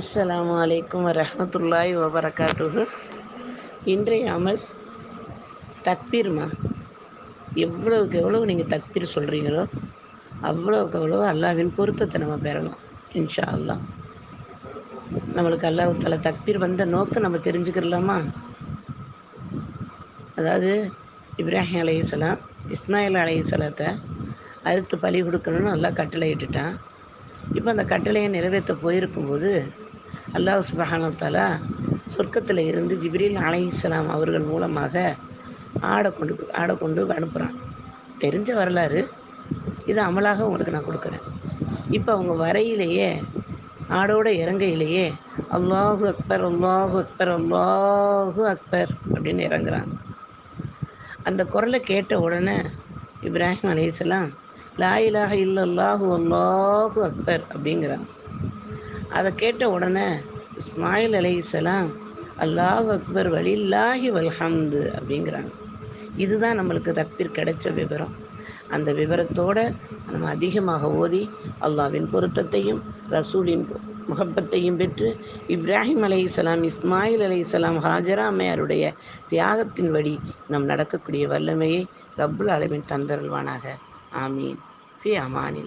அஸ்ஸலாமு அலைக்கும் வரஹ்மத்துல்லாஹி வபரகாத்துஹு. இன்றைய அமல் தக்பீர்மா. எவ்வளவுக்கு எவ்வளவு நீங்கள் தக்பீர் சொல்கிறீங்களோ அவ்வளவுக்கு அவ்வளோ அல்லாஹ்வின் பொருத்தத்தை நம்ம பெறலாம் இன்ஷா அல்லாஹ். நம்மளுக்கு அல்லாஹ் தஆலா தக்பீர் வந்த நோக்கம் நம்ம தெரிஞ்சுக்கிறலாமா? அதாவது இப்ராஹிம் அலைஹிஸ்ஸலாம் இஸ்மாயில் அலைஹிஸ்ஸலாத்தை அறுத்து பலி கொடுக்கணும்னு அல்லாஹ் கட்டளை இட்டுட்டான். இப்போ அந்த கட்டளையை நிறைவேற்ற போயிருக்கும்போது அல்லாஹ் சுப்ஹானஹு வ தஆலா சொர்க்கத்தில் இருந்து ஜிப்ரீல் அலைஹிஸ்ஸலாம் அவர்கள் மூலமாக ஆடை கொண்டு அனுப்புகிறான். தெரிஞ்ச வரலாறு இது அமலாக உங்களுக்கு நான் கொடுக்குறேன். இப்போ அவங்க வரையிலேயே ஆடோட இறங்கையிலேயே அல்லாஹு அக்பர் அல்லாஹு அக்பர் அல்லாஹு அக்பர் அப்படின்னு இறங்குறாங்க. அந்த குரலை கேட்ட உடனே இப்ராஹிம் அலைஹிஸ்ஸலாம் லா இலாஹ இல்லல்லாஹு அல்லாஹு அக்பர் அப்படிங்கிறாங்க. அதை கேட்ட உடனே இஸ்மாயில் அலைஹிஸ்ஸலாம் அல்லாஹு அக்பர் வலில்லாஹி வல்ஹம்து அப்படிங்கிறாங்க. இதுதான் நம்மளுக்கு தக்பீர் கிடைச்ச விவரம். அந்த விவரத்தோடு நம்ம அதிகமாக ஓதி அல்லாஹ்வின் பொருத்தத்தையும் ரசூலின் முகப்பத்தையும் பெற்று இப்ராஹிம் அலைஹிஸ்ஸலாம் இஸ்மாயில் அலைஹிஸ்ஸலாம் ஹாஜரா அம்மையாருடைய தியாகத்தின் வழி நம் நடக்கக்கூடிய வல்லமையை ரப்புல் ஆலமீன் தந்தருள்வானாக. ஆமீன். ஃபி அமானில்.